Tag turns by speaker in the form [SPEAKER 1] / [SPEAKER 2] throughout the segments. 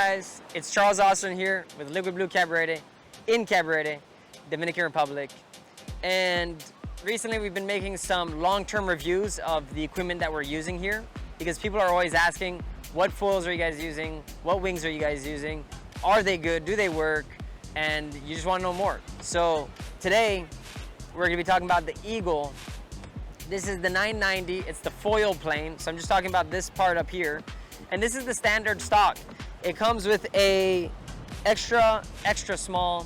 [SPEAKER 1] guys? It's Charles Austin here with Liquid Blue Cabarete in Cabarete, Dominican Republic. And recently we've been making some long-term reviews of the equipment that we're using here because people are always asking, what foils are you guys using? What wings are you guys using? Are they good? Do they work? And you just want to know more. So today we're going to be talking about the Eagle. This is the 990. It's the foil plane. So I'm just talking about this part up here. And this is the standard stock. It comes with a extra small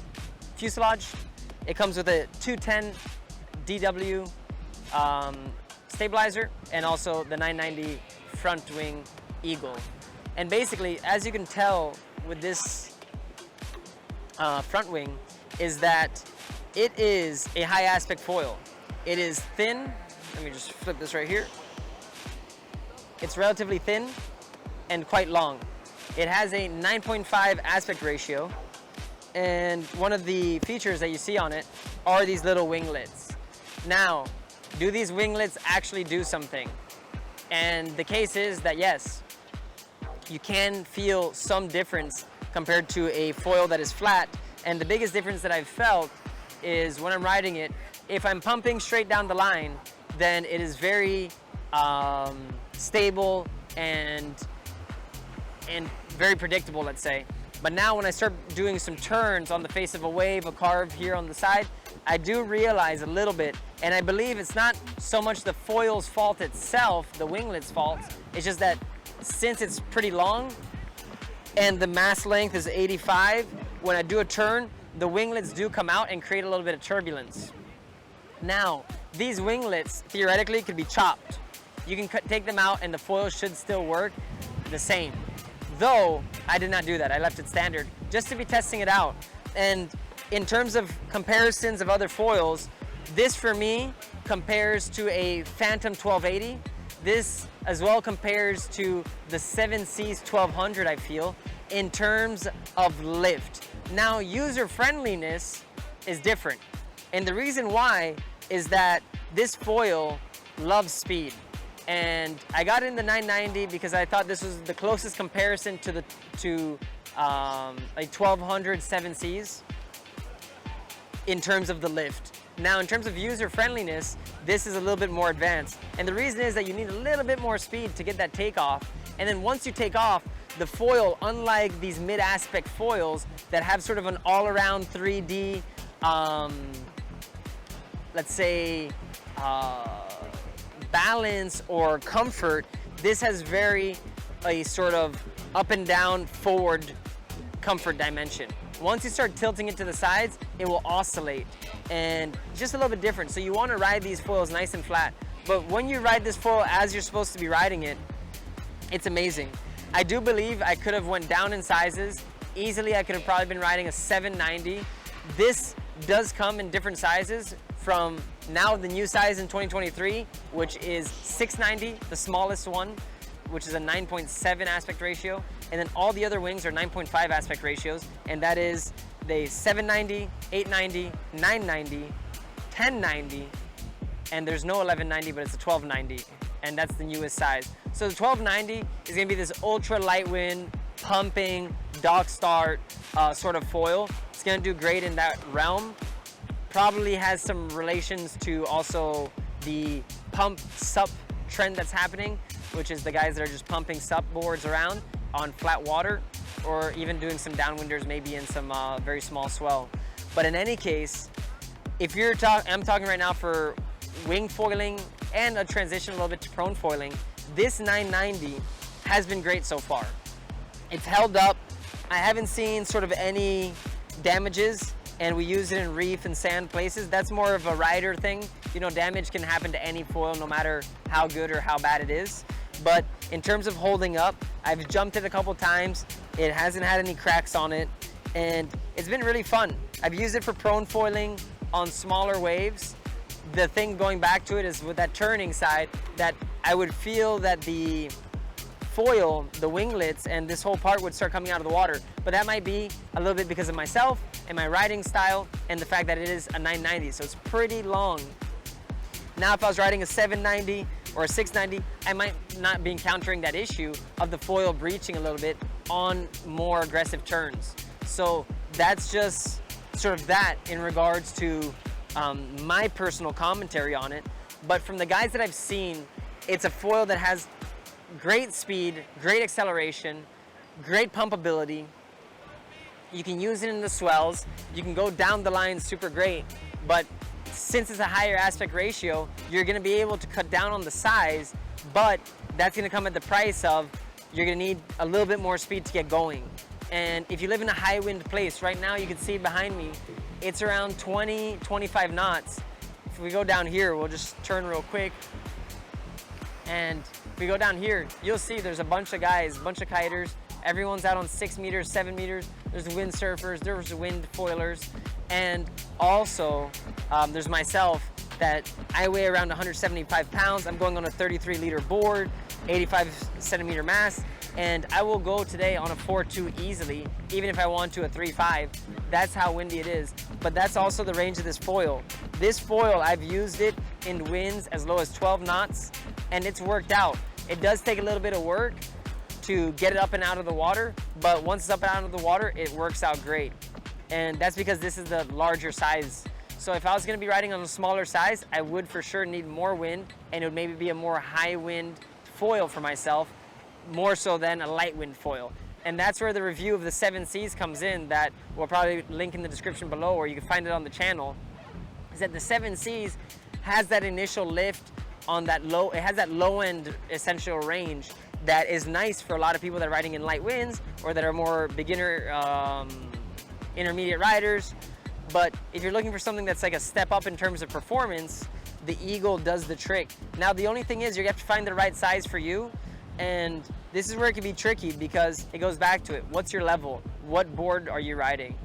[SPEAKER 1] fuselage. It comes with a 210 DW stabilizer and also the 990 front wing Eagle. And basically, as you can tell with this front wing, is that it is a high aspect foil. It is thin. Let me just flip this right here. It's relatively thin and quite long. It has a 9.5 aspect ratio, and one of the features that you see on it are these little winglets. Now, do these winglets actually do something? And the case is that yes, you can feel some difference compared to a foil that is flat, and the biggest difference that I've felt is when I'm riding it, if I'm pumping straight down the line, then it is very stable and very predictable, let's say. But now when I start doing some turns on the face of a wave, a carve here on the side, I do realize a little bit, and I believe it's not so much the foil's fault itself, the winglet's fault, it's just that since it's pretty long and the mass length is 85, when I do a turn, the winglets do come out and create a little bit of turbulence. Now, these winglets theoretically could be chopped. You can take them out and the foil should still work the same. Though, I did not do that. I left it standard just to be testing it out. And in terms of comparisons of other foils, this for me compares to a Phantom 1280. This as well compares to the 7C's 1200, I feel, in terms of lift. Now, user friendliness is different. And the reason why is that this foil loves speed. And I got it in the 990 because I thought this was the closest comparison to like 1200 7Cs in terms of the lift. Now, in terms of user friendliness, this is a little bit more advanced. And the reason is that you need a little bit more speed to get that takeoff. And then once you take off, the foil, unlike these mid-aspect foils that have sort of an all-around 3D, let's say, balance or comfort, this has very a sort of up and down forward comfort dimension. Once you start tilting it to the sides, it will oscillate and just a little bit different. So you want to ride these foils nice and flat. But when you ride this foil as you're supposed to be riding it, it's amazing. I do believe I could have went down in sizes. Easily I could have probably been riding a 790. This does come in different sizes from now the new size in 2023, which is 690, the smallest one, which is a 9.7 aspect ratio. And then all the other wings are 9.5 aspect ratios. And that is the 790, 890, 990, 1090, and there's no 1190, but it's a 1290. And that's the newest size. So the 1290 is gonna be this ultra light wind, pumping, dock start sort of foil. It's gonna do great in that realm. Probably has some relations to also the pump sup trend that's happening, which is the guys that are just pumping sup boards around on flat water, or even doing some downwinders, maybe in some very small swell. But in any case, if you're I'm talking right now for wing foiling and a transition a little bit to prone foiling, this 990 has been great so far. It's held up. I haven't seen sort of any damages, and we use it in reef and sand places. That's more of a rider thing. You know, damage can happen to any foil no matter how good or how bad it is. But in terms of holding up, I've jumped it a couple times. It hasn't had any cracks on it, and it's been really fun. I've used it for prone foiling on smaller waves. The thing going back to it is with that turning side, that I would feel that the foil, the winglets, and this whole part would start coming out of the water. But that might be a little bit because of myself and my riding style and the fact that it is a 990, so it's pretty long. Now if I was riding a 790, or a 690, I might not be encountering that issue of the foil breaching a little bit on more aggressive turns. So that's just sort of that in regards to my personal commentary on it. But from the guys that I've seen, it's a foil that has great speed, great acceleration, great pumpability. You can use it in the swells. You can go down the line super great, but since it's a higher aspect ratio, you're gonna be able to cut down on the size, but that's gonna come at the price of you're gonna need a little bit more speed to get going. And if you live in a high wind place, right now you can see behind me, it's around 20, 25 knots. If we go down here, we'll just turn real quick. And if we go down here, you'll see there's a bunch of guys, a bunch of kiters. Everyone's out on 6 meters, 7 meters. There's windsurfers, there's wind foilers. And also, there's myself that I weigh around 175 pounds. I'm going on a 33 liter board, 85 centimeter mast, and I will go today on a 4.2 easily, even if I want to a 3.5. That's how windy it is. But that's also the range of this foil. This foil, I've used it in winds as low as 12 knots, and it's worked out. It does take a little bit of work to get it up and out of the water, but once it's up and out of the water, it works out great. And that's because this is the larger size. So if I was gonna be riding on a smaller size, I would for sure need more wind, and it would maybe be a more high wind foil for myself, more so than a light wind foil. And that's where the review of the 7 Seas comes in, that we'll probably link in the description below, or you can find it on the channel, is that the 7 Seas has that initial lift on that low, it has that low end essential range that is nice for a lot of people that are riding in light winds or that are more beginner, intermediate riders. But if you're looking for something that's like a step up in terms of performance, the Eagle does the trick. Now the only thing is you have to find the right size for you, and this is where it can be tricky because it goes back to it. What's your level? What board are you riding?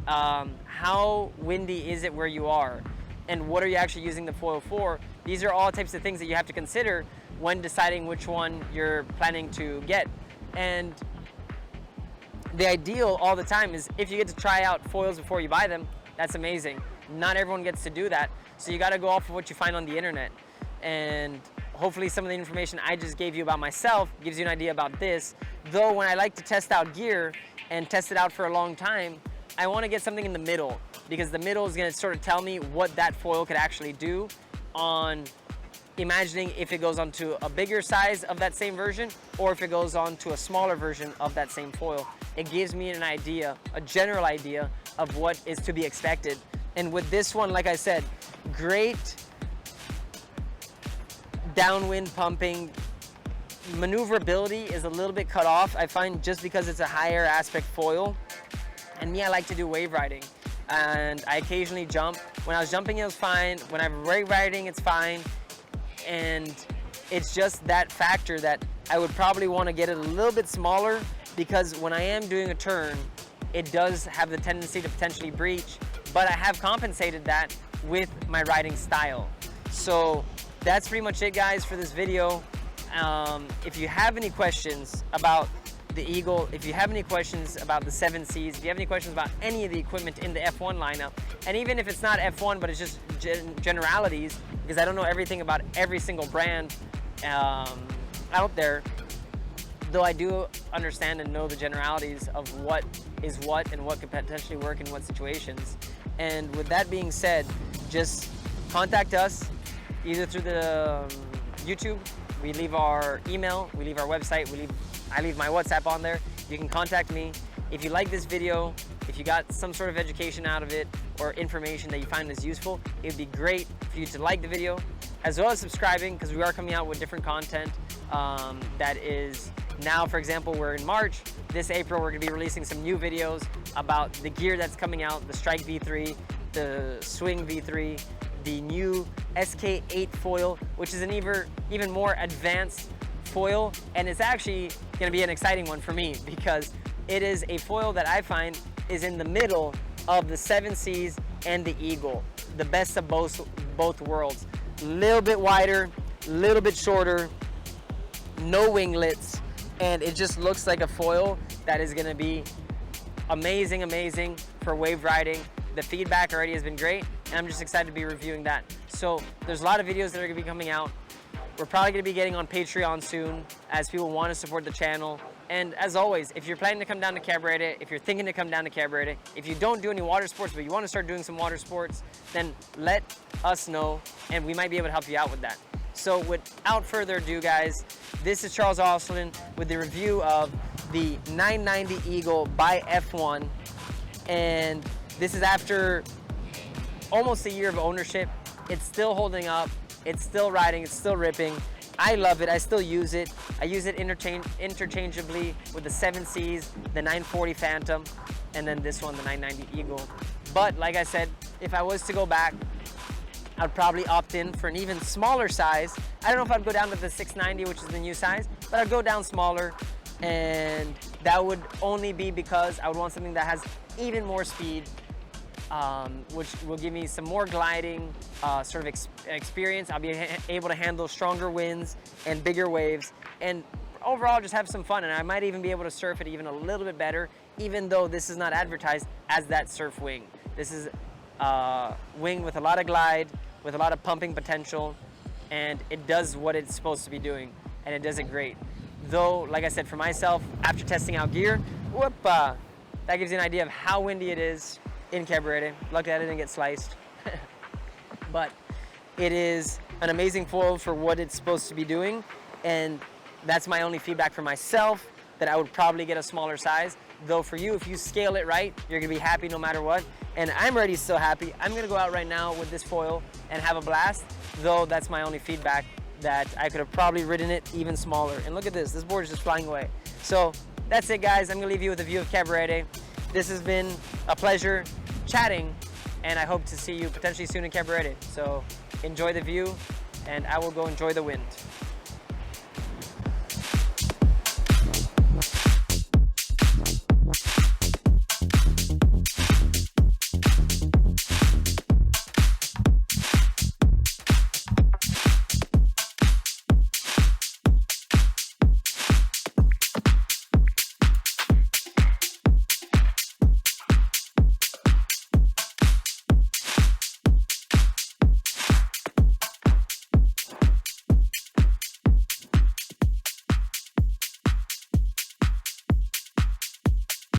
[SPEAKER 1] How windy is it where you are? And what are you actually using the foil for? These are all types of things that you have to consider when deciding which one you're planning to get. And the ideal all the time is if you get to try out foils before you buy them, that's amazing. Not everyone gets to do that. So you gotta go off of what you find on the internet. And hopefully some of the information I just gave you about myself gives you an idea about this. Though when I like to test out gear and test it out for a long time, I wanna get something in the middle, because the middle is gonna sort of tell me what that foil could actually do on imagining if it goes onto a bigger size of that same version or if it goes on to a smaller version of that same foil. It gives me an idea, a general idea of what is to be expected. And with this one, like I said, great downwind pumping. Maneuverability is a little bit cut off, I find, just because it's a higher aspect foil. And me, I like to do wave riding. And I occasionally jump. When I was jumping, it was fine. When I'm wave riding, it's fine. And it's just that factor that I would probably want to get it a little bit smaller, because when I am doing a turn, it does have the tendency to potentially breach, but I have compensated that with my riding style. So that's pretty much it, guys, for this video. If you have any questions about the Eagle, if you have any questions about the 7 Seas, if you have any questions about any of the equipment in the F1 lineup, and even if it's not F1, but it's just generalities, because I don't know everything about every single brand out there, though I do understand and know the generalities of what is what and what could potentially work in what situations. And with that being said, just contact us either through the YouTube. We leave our email, we leave our website, I leave my WhatsApp on there. You can contact me. If you like this video, if you got some sort of education out of it or information that you find is useful, it would be great for you to like the video, as well as subscribing, because we are coming out with different content that is now, for example, we're in March. This April, we're gonna be releasing some new videos about the gear that's coming out, the Strike V3, the Swing V3, the new SK8 foil, which is an even more advanced foil, and it's actually gonna be an exciting one for me because it is a foil that I find is in the middle of the 7 Seas and the Eagle, the best of both worlds. A little bit wider, a little bit shorter, no winglets, and it just looks like a foil that is gonna be amazing, amazing for wave riding. The feedback already has been great, and I'm just excited to be reviewing that. So there's a lot of videos that are gonna be coming out. We're probably gonna be getting on Patreon soon as people want to support the channel. And as always, if you're planning to come down to Cabarete, if you're thinking to come down to Cabarete, if you don't do any water sports, but you want to start doing some water sports, then let us know and we might be able to help you out with that. So without further ado, guys, this is Charles Osterlin with the review of the 990 Eagle by F1. And this is after almost a year of ownership. It's still holding up. It's still riding, it's still ripping. I love it, I still use it. I use it interchangeably with the 7Cs, the 940 Phantom, and then this one, the 990 Eagle. But like I said, if I was to go back, I'd probably opt in for an even smaller size. I don't know if I'd go down to the 690, which is the new size, but I'd go down smaller, and that would only be because I would want something that has even more speed, which will give me some more gliding sort of experience. I'll be able to handle stronger winds and bigger waves, and overall just have some fun. And I might even be able to surf it even a little bit better, even though this is not advertised as that surf wing. This is a wing with a lot of glide, with a lot of pumping potential, and it does what it's supposed to be doing, and it does it great. Though, like I said, for myself, after testing out gear, that gives you an idea of how windy it is in Cabarete. Luckily I didn't get sliced. But it is an amazing foil for what it's supposed to be doing, and that's my only feedback for myself, that I would probably get a smaller size. Though for you, if you scale it right, you're gonna be happy no matter what. And I'm already so happy. I'm gonna go out right now with this foil and have a blast, though that's my only feedback, that I could have probably ridden it even smaller. And look at this board is just flying away. So that's it, guys. I'm gonna leave you with a view of Cabarete. This has been a pleasure chatting, and I hope to see you potentially soon in Cabarete. So enjoy the view, and I will go enjoy the wind.